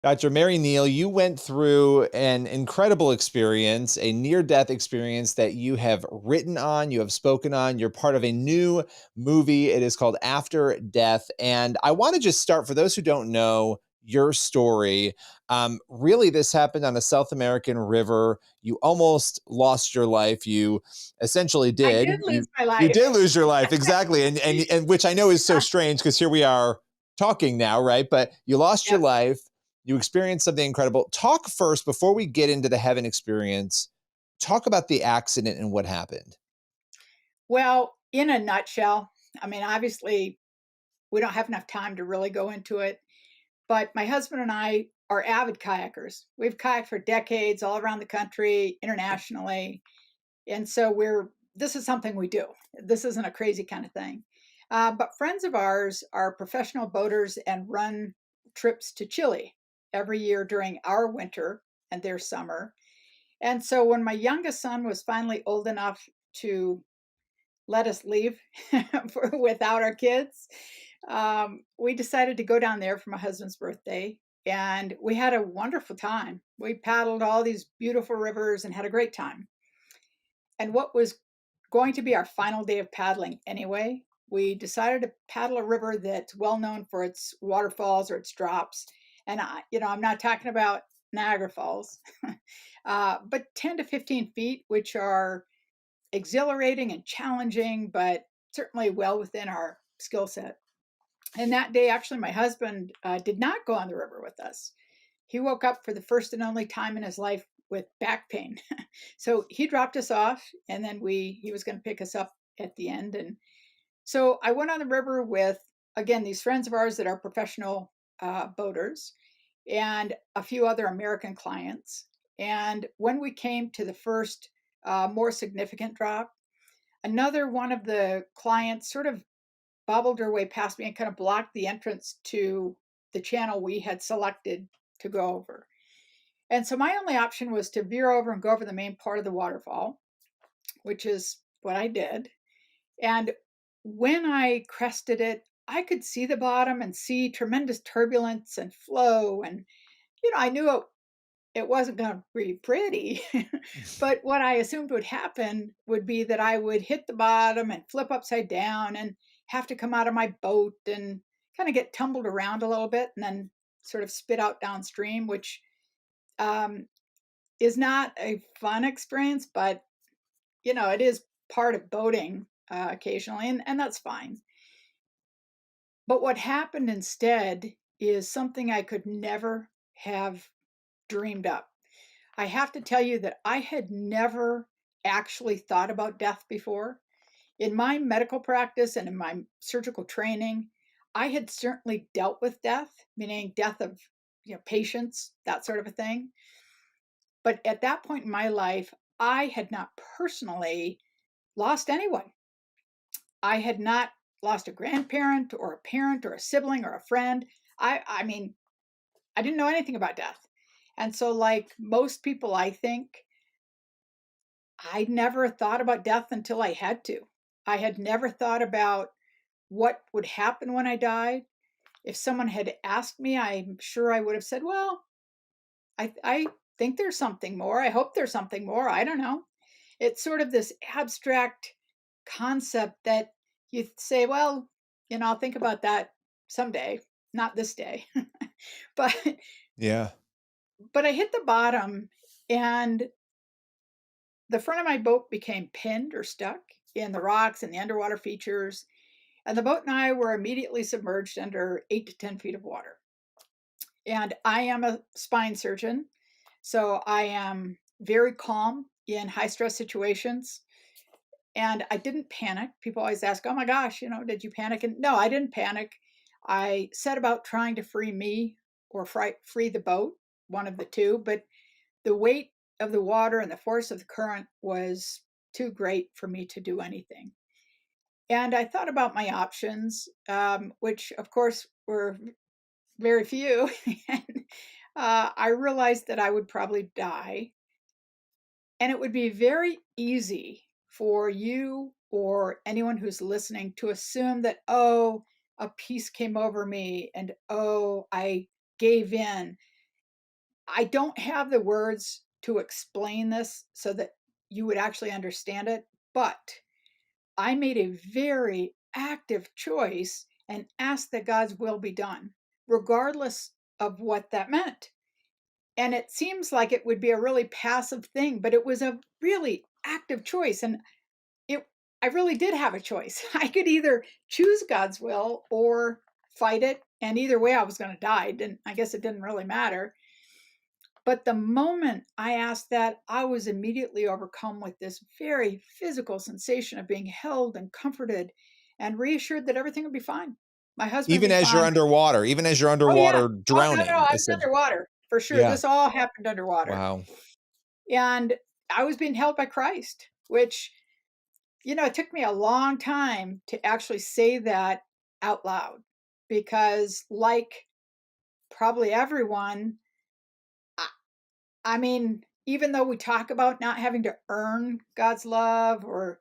Dr. Mary Neal, you went through an incredible experience, a near-death experience that you have written on, you have spoken on. You're part of a new movie. It is called After Death. And I want to just start, for those who don't know your story. Really, this happened on a South American river. You almost lost your life. You essentially I did did. lose my You life. did lose your life, exactly. And which I know is so strange because here we are talking now, right? But you lost your Yep. life, you experienced something incredible. Talk first, before we get into the heaven experience, talk about the accident and what happened. Well, in a nutshell, I mean, obviously, we don't have enough time to really go into it, but my husband and I are avid kayakers. We've kayaked for decades all around the country, internationally. And so this is something we do. This isn't a crazy kind of thing. But friends of ours are professional boaters and run trips to Chile every year during our winter and their summer. And so when my youngest son was finally old enough to let us leave without our kids, we decided to go down there for my husband's birthday. And we had a wonderful time. We paddled all these beautiful rivers and had a great time. And what was going to be our final day of paddling anyway, we decided to paddle a river that's well known for its waterfalls or its drops. And I'm not talking about Niagara Falls, but 10 to 15 feet, which are exhilarating and challenging, but certainly well within our skill set. And that day, actually, my husband did not go on the river with us. He woke up for the first and only time in his life with back pain. So he dropped us off, and then he was going to pick us up at the end. And so I went on the river with, again, these friends of ours that are professional boaters and a few other American clients. And when we came to the first more significant drop, another one of the clients sort of bobbled her way past me and kind of blocked the entrance to the channel we had selected to go over. And so my only option was to veer over and go over the main part of the waterfall, which is what I did. And when I crested it, I could see the bottom and see tremendous turbulence and flow. And, I knew it wasn't going to be pretty. But what I assumed would happen would be that I would hit the bottom and flip upside down and have to come out of my boat and kind of get tumbled around a little bit and then sort of spit out downstream, which um, is not a fun experience, but it is part of boating occasionally, and that's fine. But what happened instead is something I could never have dreamed up. I have to tell you that I had never actually thought about death before. In my medical practice and in my surgical training, I had certainly dealt with death, meaning death of patients, that sort of a thing. But at that point in my life, I had not personally lost anyone. I had not lost a grandparent or a parent or a sibling or a friend. I mean, I didn't know anything about death. And so, like most people, I think, I never thought about death until I had to. I had never thought about what would happen when I died. If someone had asked me, I'm sure I would have said, well, I think there's something more. I hope there's something more. I don't know. It's sort of this abstract concept that you say, well, I'll think about that someday, not this day. but Yeah. but I hit the bottom and the front of my boat became pinned or stuck in the rocks and the underwater features. And the boat and I were immediately submerged under 8 to 10 feet of water. And I am a spine surgeon, so I am very calm in high stress situations. And I didn't panic. People always ask, oh my gosh, did you panic? And no, I didn't panic. I set about trying to free me or free the boat, one of the two. But the weight of the water and the force of the current was too great for me to do anything. And I thought about my options, which of course were very few. and I realized that I would probably die. And it would be very easy for you or anyone who's listening to assume that, oh, a peace came over me and oh, I gave in. I don't have the words to explain this so that you would actually understand it, but I made a very active choice and asked that God's will be done, regardless of what that meant. And it seems like it would be a really passive thing, but it was a really active choice. And it, I really did have a choice. I could either choose God's will or fight it. And either way, I was going to die. I guess it didn't really matter. But the moment I asked that, I was immediately overcome with this very physical sensation of being held and comforted and reassured that everything would be fine. My husband would Even be as you're fine. underwater, even as you're Oh, yeah. underwater Oh, no, no, drowning, I was essentially. underwater for sure. Yeah. This all happened underwater. Wow. And I was being held by Christ, which, it took me a long time to actually say that out loud because, like probably everyone, I, I mean, even though we talk about not having to earn God's love or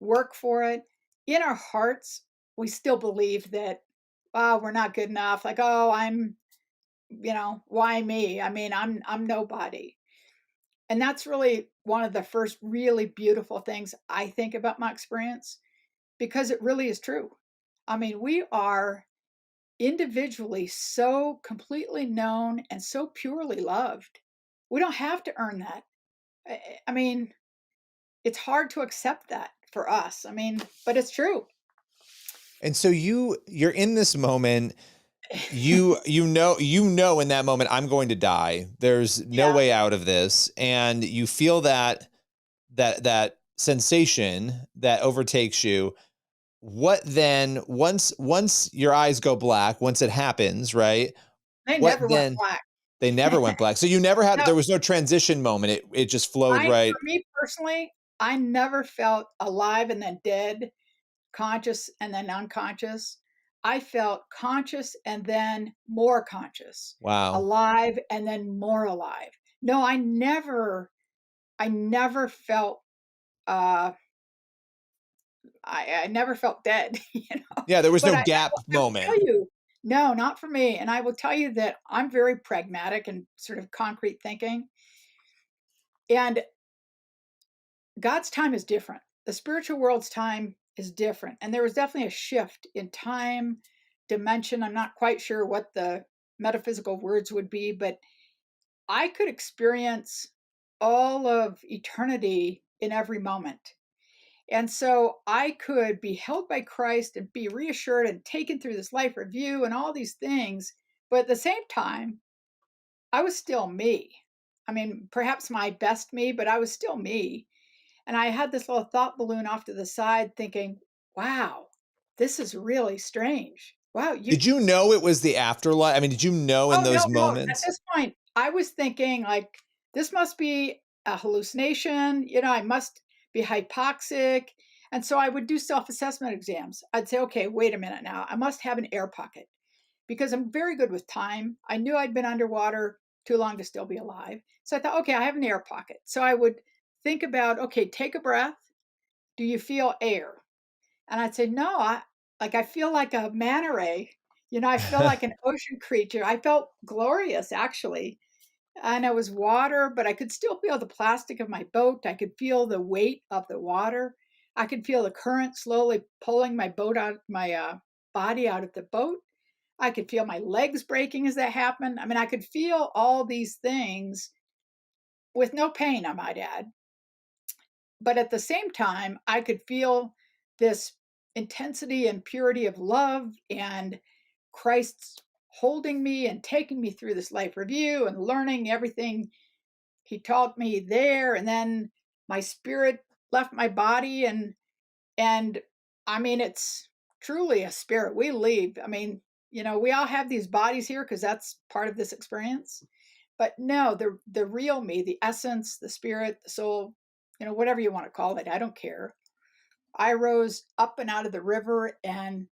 work for it, in our hearts, we still believe that, oh, we're not good enough. Like, oh, why me? I mean, I'm nobody. And that's really one of the first really beautiful things I think about my experience because it really is true. I mean, we are individually so completely known and so purely loved. We don't have to earn that. I mean, it's hard to accept that for us. I mean, but it's true. And so you're in this moment. You know in that moment I'm going to die. There's no Yeah. way out of this, and you feel that sensation that overtakes you. What then, once your eyes go black, once it happens, right? They What never went then? black. They never went black. So you never had, No, there was no transition moment. It just flowed for right. me personally, I never felt alive and then dead, conscious and then unconscious. I felt conscious and then more conscious, Wow. alive and then more alive. No, I never felt uh I never felt dead, Yeah, there was But no I gap will tell moment. you, no, not for me. And I will tell you that I'm very pragmatic and sort of concrete thinking. And God's time is different. The spiritual world's time is different. And there was definitely a shift in time, dimension. I'm not quite sure what the metaphysical words would be, but I could experience all of eternity in every moment. And so I could be held by Christ and be reassured and taken through this life review and all these things. But at the same time, I was still me. I mean, perhaps my best me, but I was still me. And I had this little thought balloon off to the side thinking, wow, this is really strange. Wow, Did you know it was the afterlife? I mean, did you know in oh, no, those no. At moments? this point, I was thinking, like, this must be a hallucination. I must be hypoxic. And so I would do self assessment exams. I'd say, okay, wait a minute now. I must have an air pocket because I'm very good with time. I knew I'd been underwater too long to still be alive. So I thought, okay, I have an air pocket. So I would think about, okay, take a breath. Do you feel air? And I'd say, no, I feel like a manta ray. I feel like an ocean creature. I felt glorious actually. And it was water, but I could still feel the plastic of my boat. I could feel the weight of the water. I could feel the current slowly pulling my boat out, my body out of the boat. I could feel my legs breaking as that happened. I mean, I could feel all these things with no pain, I might add. But at the same time, I could feel this intensity and purity of love and Christ's holding me and taking me through this life review and learning everything he taught me there. And then my spirit left my body and I mean it's truly a spirit. We leave. I mean, we all have these bodies here because that's part of this experience. But no, the real me, the essence, the spirit, the soul, whatever you want to call it, I don't care. I rose up and out of the river and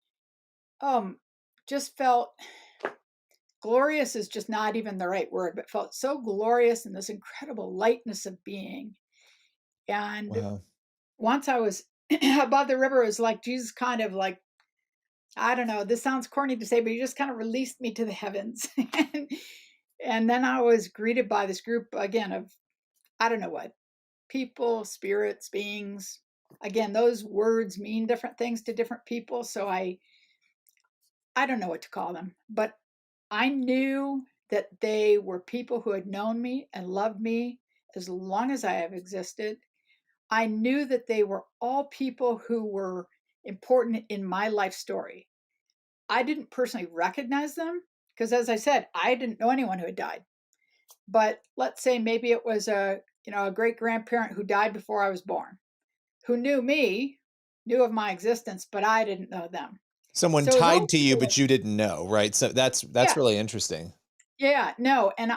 um just felt glorious is just not even the right word, but felt so glorious in this incredible lightness of being. And Wow. once I was above the river, it was like Jesus kind of like, I don't know, this sounds corny to say, but he just kind of released me to the heavens. And then I was greeted by this group again of, I don't know what, people, spirits, beings. Again, those words mean different things to different people. So I don't know what to call them, but I knew that they were people who had known me and loved me as long as I have existed. I knew that they were all people who were important in my life story. I didn't personally recognize them because, as I said, I didn't know anyone who had died. But let's say maybe it was a great grandparent who died before I was born, who knew me, knew of my existence, but I didn't know them. Someone So those tied to you, feelings, but you didn't know, right? So that's yeah, really interesting. yeah, no, and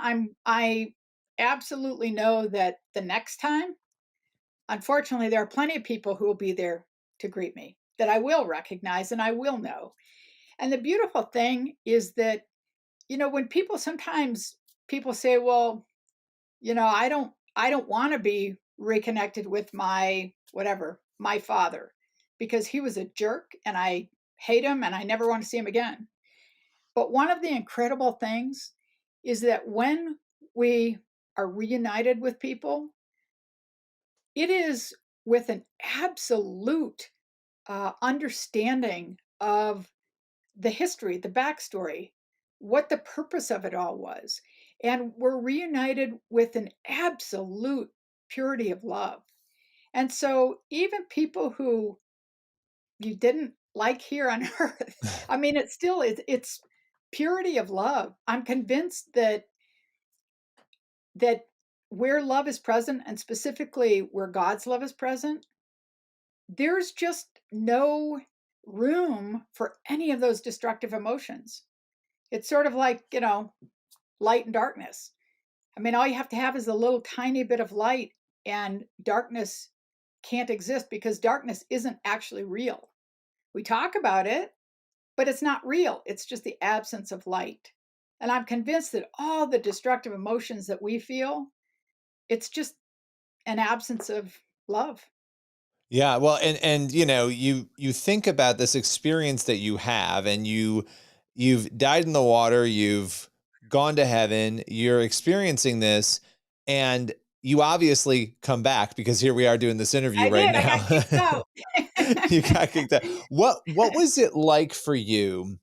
I absolutely know that the next time, unfortunately, there are plenty of people who will be there to greet me that I will recognize and I will know. And the beautiful thing is that, when people sometimes people say, well, I don't want to be reconnected with my whatever, my father, because he was a jerk and I hate him and I never want to see him again. But one of the incredible things is that when we are reunited with people, it is with an absolute understanding of the history, the backstory, what the purpose of it all was. And we're reunited with an absolute purity of love. And so even people who you didn't like here on earth, I mean, it's still it's purity of love. I'm convinced that where love is present, and specifically where God's love is present, there's just no room for any of those destructive emotions. It's sort of like, light and darkness. I mean, all you have to have is a little tiny bit of light, and darkness can't exist because darkness isn't actually real. We talk about it, but it's not real. It's just the absence of light. And I'm convinced that all the destructive emotions that we feel, it's just an absence of love. Yeah, well, and you think about this experience that you have, and you've died in the water, you've gone to heaven, you're experiencing this, and you obviously come back because here we are doing this interview I right did. I got now. kicked out. You got kicked out. What was it like for you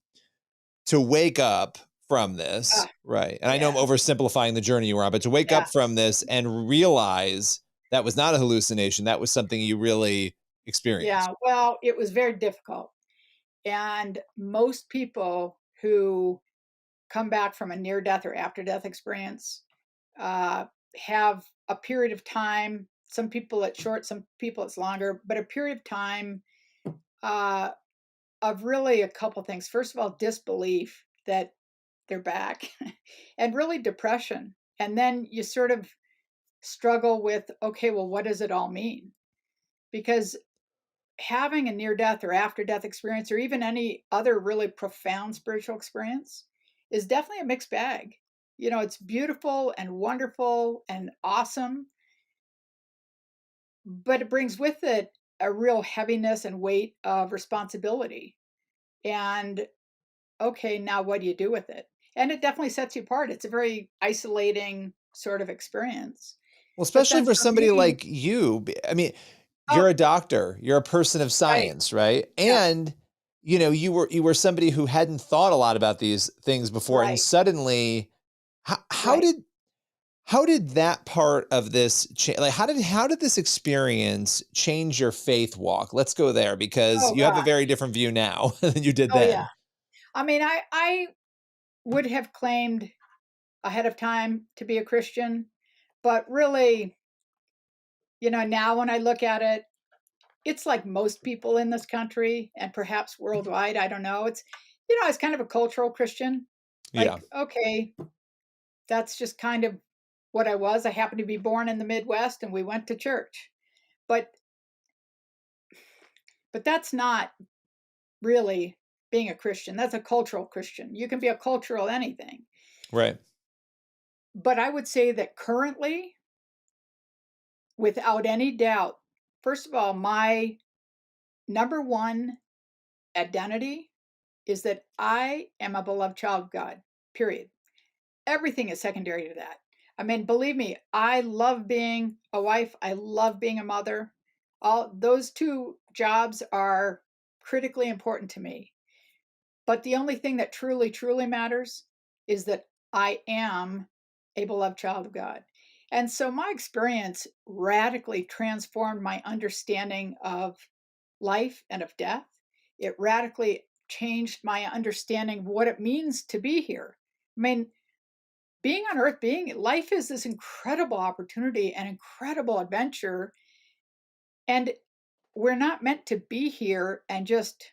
to wake up from this, Ah, right? And I know I'm yeah. oversimplifying the journey you were on, but to wake Yeah. up from this and realize that was not a hallucination, that was something you really experienced. Yeah. Well, it was very difficult. And most people who come back from a near death or after death experience uh, have a period of time. Some people it's short, some people it's longer, but a period of time uh, of really a couple things. First of all, disbelief that they're back, and really depression. And then you sort of struggle with, okay, well, what does it all mean? Because having a near death or after death experience, or even any other really profound spiritual experience, is definitely a mixed bag. It's beautiful and wonderful and awesome, but it brings with it a real heaviness and weight of responsibility. And okay, now what do you do with it? And it definitely sets you apart. It's a very isolating sort of experience. Well, But especially then for for somebody me, like you. I mean, you're oh, a doctor, you're a person of right. science, right? Yeah, And you were somebody who hadn't thought a lot about these things before, and right, suddenly how, how right. did how did that part of this change? Like, how did this experience change your faith walk? Let's go there because Oh, you have a God. very different view now than you did Oh, yeah. then. I mean, I would have claimed ahead of time to be a Christian, but really, now when I look at it, it's like most people in this country and perhaps worldwide. I don't know. It's kind of a cultural Christian. Yeah, Like, okay, that's just kind of what I was. I happened to be born in the Midwest and we went to church. But but that's not really being a Christian. That's a cultural Christian. You can be a cultural anything. right. But I would say that currently, without any doubt, first of all, my number one identity is that I am a beloved child of God, period. everything is secondary to that. I mean, believe me, I love being a wife. I love being a mother. All those two jobs are critically important to me. But the only thing that truly, truly matters is that I am a beloved child of God. And so my experience radically transformed my understanding of life and of death. It radically changed my understanding of what it means to be here. I mean, being on earth, being life is this incredible opportunity and incredible adventure. And we're not meant to be here and just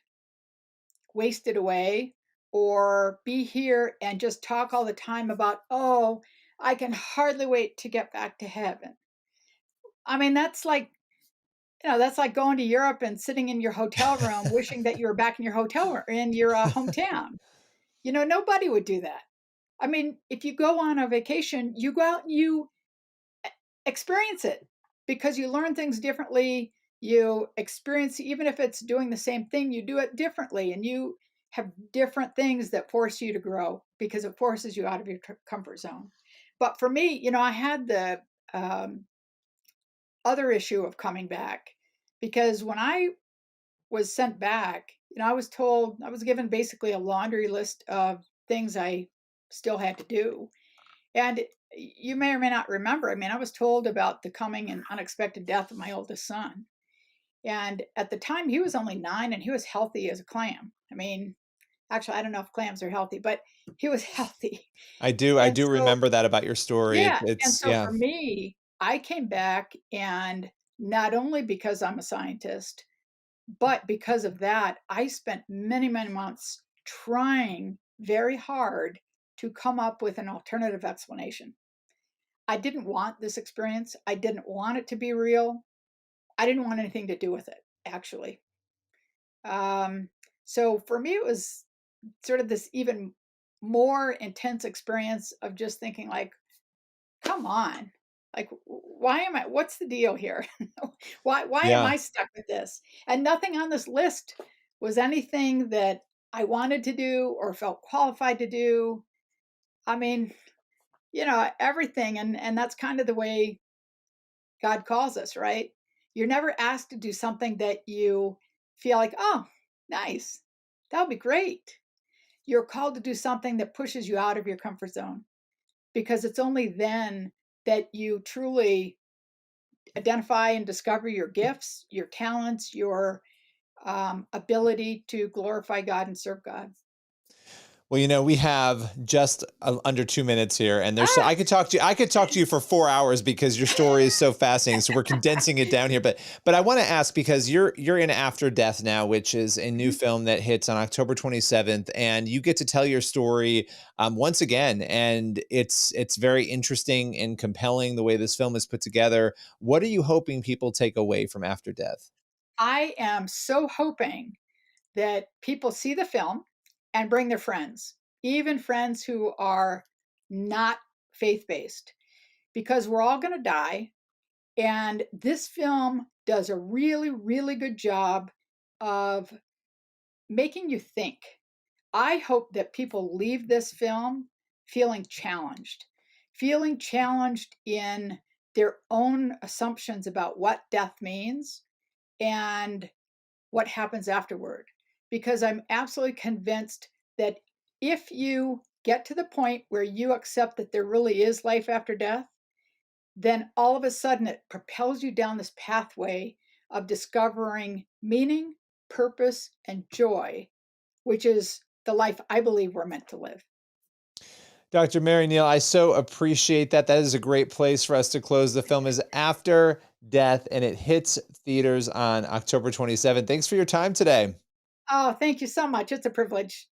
waste it away or be here and just talk all the time about, oh, I can hardly wait to get back to heaven. I mean, that's like going to Europe and sitting in your hotel room wishing that you were back in your hotel or in your hometown. Nobody would do that. I mean, if you go on a vacation, you go out and you experience it because you learn things differently. You experience, even if it's doing the same thing, you do it differently and you have different things that force you to grow because it forces you out of your comfort zone. But for me, I had the um, other issue of coming back because when I was sent back, I was given basically a laundry list of things I still had to do. And you may or may not remember, I mean, I was told about the coming and unexpected death of my oldest son. And at the time, he was only 9 and he was healthy as a clam. I mean, actually, I don't know if clams are healthy, but he was healthy. I And do so, remember that about your story. yeah. And It's so yeah. for me, I came back, and not only because I'm a scientist, but because of that, I spent many, many months trying very hard to come up with an alternative explanation. I didn't want this experience. I didn't want it to be real. I didn't want anything to do with it, actually. Um, so for me, it was sort of this even more intense experience of just thinking, like, come on, like, why am I? What's the deal here? Why am Yeah. I stuck with this? And nothing on this list was anything that I wanted to do or felt qualified to do. I mean, everything, and that's kind of the way God calls us, right? You're never asked to do something that you feel like, oh, nice. That would be great. You're called to do something that pushes you out of your comfort zone because it's only then that you truly identify and discover your gifts, your talents, your ability to glorify God and serve God. Well, we have just under 2 minutes here, and there's so Ah, I could talk to you for 4 hours because your story is so fascinating. So we're condensing it down here, but I want to ask because you're in After Death now, which is a new mhm. film that hits on October 27th, and you get to tell your story once again, and it's very interesting and compelling the way this film is put together. What are you hoping people take away from After Death? I am so hoping that people see the film and bring their friends, even friends who are not faith based, because we're all going to die. And this film does a really, really good job of making you think. I hope that people leave this film feeling challenged in their own assumptions about what death means and what happens afterward. Because I'm absolutely convinced that if you get to the point where you accept that there really is life after death, then all of a sudden it propels you down this pathway of discovering meaning, purpose, and joy, which is the life I believe we're meant to live. Dr. Mary Neal, I so appreciate that. That is a great place for us to close. The film is After Death, and it hits theaters on October 27th. Thanks for your time today. Oh, thank you so much. It's a privilege.